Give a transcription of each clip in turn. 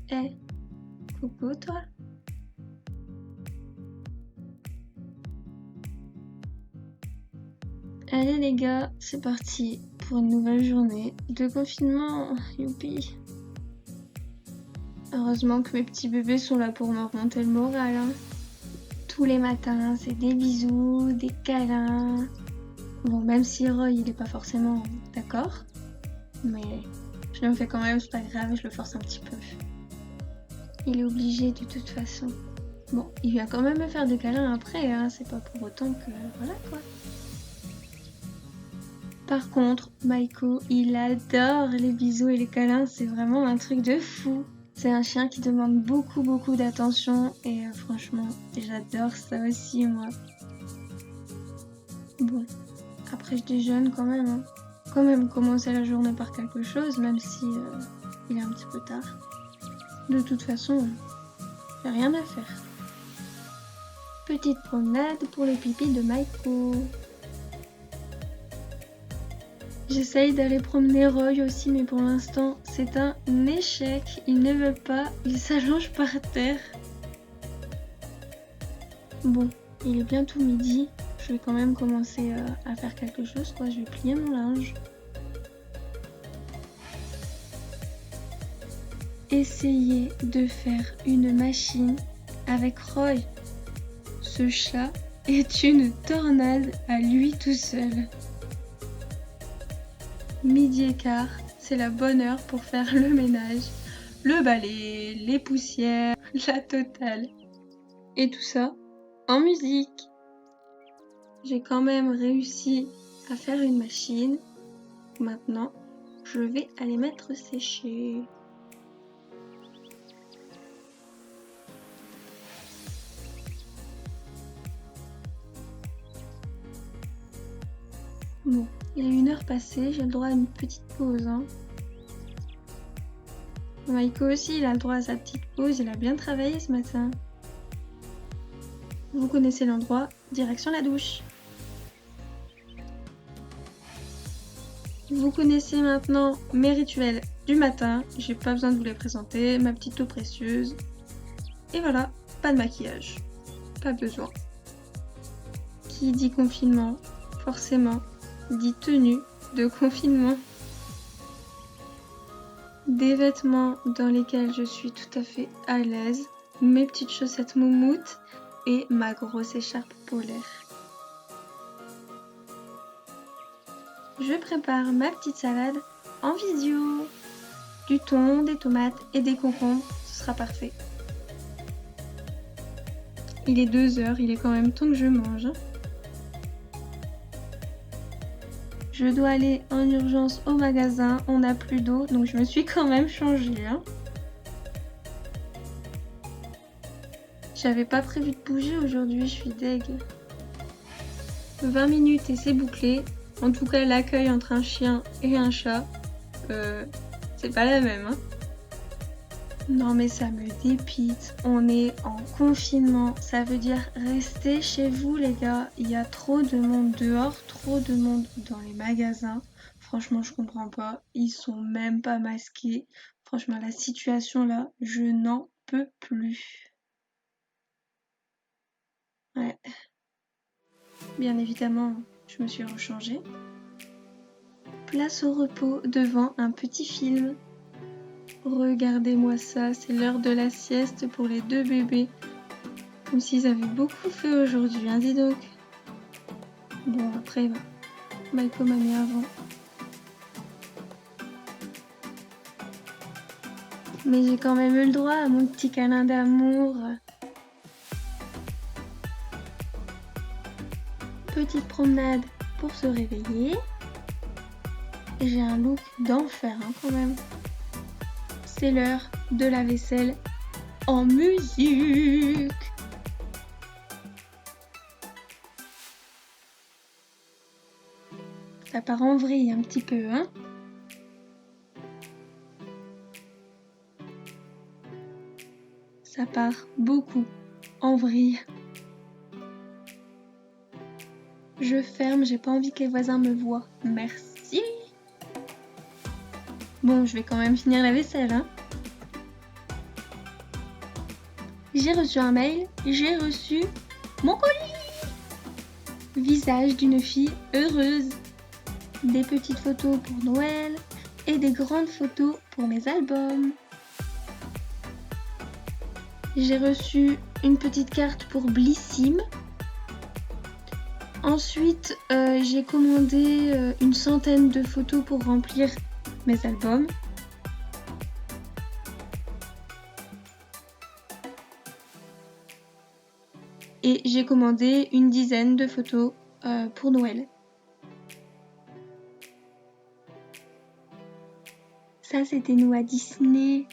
Eh, coucou toi. Allez les gars, c'est parti pour une nouvelle journée de confinement. Youpi. Heureusement que mes petits bébés sont là pour me remonter le moral. Hein. Tous les matins, c'est des bisous, des câlins. Bon, même si Roy, il est pas forcément d'accord, mais je le fais quand même, c'est pas grave, je le force un petit peu. Il est obligé de toute façon. Bon, il vient quand même me faire des câlins après, hein, c'est pas pour autant que... Voilà quoi. Par contre, Maiko, il adore les bisous et les câlins, c'est vraiment un truc de fou. C'est un chien qui demande beaucoup d'attention et franchement, j'adore ça aussi moi. Bon, après je déjeune quand même. Hein. Quand même commencer la journée par quelque chose, même si il est un petit peu tard. De toute façon, j'ai rien à faire. Petite promenade pour les pipis de Maiko. J'essaye d'aller promener Roy aussi, mais pour l'instant, c'est un échec. Il ne veut pas, il s'allonge par terre. Bon, il est bientôt midi. Je vais quand même commencer à faire quelque chose, quoi. Je vais plier mon linge. Essayer de faire une machine avec Roy. Ce chat est une tornade à lui tout seul. Midi et quart, c'est la bonne heure pour faire le ménage, le balai, les poussières, la totale. Et tout ça en musique. J'ai quand même réussi à faire une machine. Maintenant, je vais aller mettre sécher. Bon, il est 1 heure passée, j'ai le droit à une petite pause. Hein. Maiko aussi, il a le droit à sa petite pause, il a bien travaillé ce matin. Vous connaissez l'endroit, direction la douche. Vous connaissez maintenant mes rituels du matin, j'ai pas besoin de vous les présenter, ma petite eau précieuse. Et voilà, pas de maquillage, pas besoin. Qui dit confinement, forcément, dit tenue de confinement. Des vêtements dans lesquels je suis tout à fait à l'aise, mes petites chaussettes moumoutes et ma grosse écharpe polaire. Je prépare ma petite salade en visio. Du thon, des tomates et des concombres, ce sera parfait. Il est 2 heures, il est quand même temps que je mange. Je dois aller en urgence au magasin, on n'a plus d'eau, donc je me suis quand même changée. Hein. J'avais pas prévu de bouger aujourd'hui, je suis deg. 20 minutes et c'est bouclé. En tout cas, l'accueil entre un chien et un chat, c'est pas la même. Hein. Non mais ça me dépite, on est en confinement, ça veut dire restez chez vous les gars, il y a trop de monde dehors, trop de monde dans les magasins, franchement je comprends pas, ils sont même pas masqués, franchement la situation là, je n'en peux plus. Ouais, bien évidemment je me suis rechangée. Place au repos devant un petit film. Regardez-moi ça, c'est l'heure de la sieste pour les 2 bébés. Comme s'ils avaient beaucoup fait aujourd'hui, hein, dis donc. Bon, après, Maiko m'a mis avant. Mais j'ai quand même eu le droit à mon petit câlin d'amour. Petite promenade pour se réveiller. Et j'ai un look d'enfer, hein, quand même. C'est l'heure de la vaisselle en musique. Ça part en vrille un petit peu, hein. Ça part beaucoup en vrille. Je ferme, j'ai pas envie que les voisins me voient. Merci. Bon, je vais quand même finir la vaisselle, hein. J'ai reçu un mail, j'ai reçu mon colis. Visage d'une fille heureuse. Des petites photos pour Noël et des grandes photos pour mes albums. J'ai reçu une petite carte pour Blissim. Ensuite, j'ai commandé une centaine de photos pour remplir mes albums. Et j'ai commandé une dizaine de photos pour Noël. Ça, c'était nous à Disney.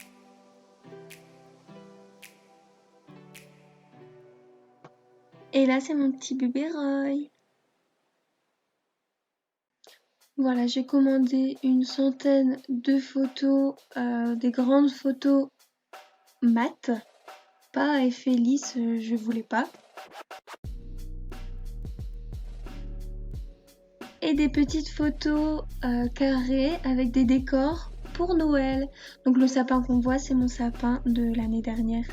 Et là, c'est mon petit bébé Roy. Voilà, j'ai commandé une centaine de photos, des grandes photos mat. Pas à effet lisse, je voulais pas. Et des petites photos carrées avec des décors pour Noël. Donc le sapin qu'on voit, c'est mon sapin de l'année dernière.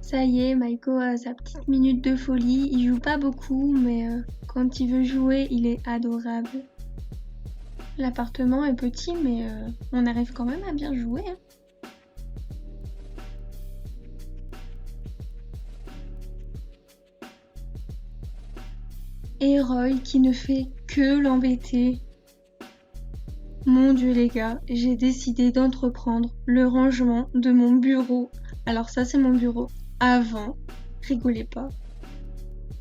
Ça y est, Maiko a sa petite minute de folie. Il joue pas beaucoup, mais quand il veut jouer, il est adorable. L'appartement est petit, mais on arrive quand même à bien jouer. Hein. Et Roy qui ne fait que l'embêter. Mon Dieu les gars, j'ai décidé d'entreprendre le rangement de mon bureau. Alors ça c'est mon bureau avant, rigolez pas.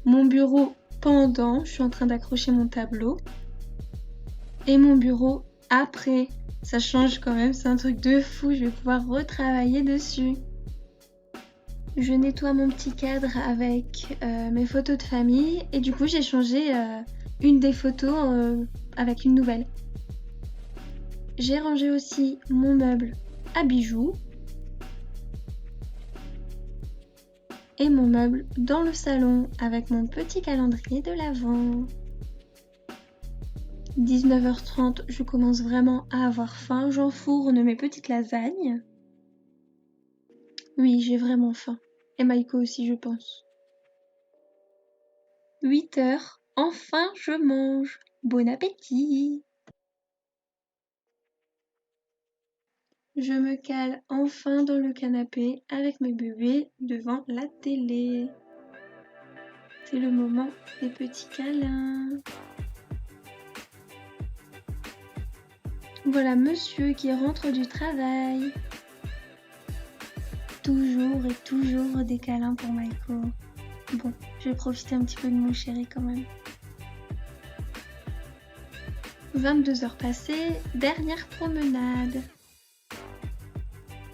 Mon bureau pendant, je suis en train d'accrocher mon tableau. Et mon bureau après, ça change quand même, c'est un truc de fou, je vais pouvoir retravailler dessus. Je nettoie mon petit cadre avec mes photos de famille et du coup j'ai changé une des photos avec une nouvelle. J'ai rangé aussi mon meuble à bijoux et mon meuble dans le salon avec mon petit calendrier de l'Avent. 19h30, je commence vraiment à avoir faim, j'enfourne mes petites lasagnes. Oui, j'ai vraiment faim. Et Maiko aussi, je pense. 8h, enfin je mange. Bon appétit! Je me cale enfin dans le canapé avec mes bébés devant la télé. C'est le moment des petits câlins. Voilà monsieur qui rentre du travail. Toujours et toujours des câlins pour Maiko. Bon, je vais profiter un petit peu de mon chéri quand même. 22h passées, dernière promenade.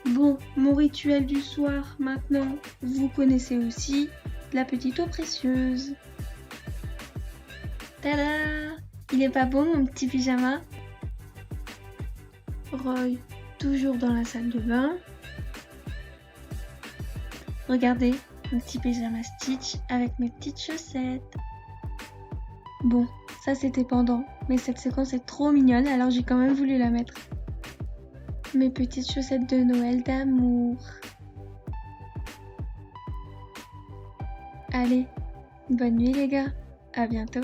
Bon, mon rituel du soir maintenant, vous connaissez aussi, la petite eau précieuse. Tada! Il est pas beau mon petit pyjama? Roy, toujours dans la salle de bain. Regardez, mon petit pyjama Stitch avec mes petites chaussettes. Bon, ça c'était pendant, mais cette séquence est trop mignonne alors j'ai quand même voulu la mettre. Mes petites chaussettes de Noël d'amour. Allez, bonne nuit les gars, à bientôt.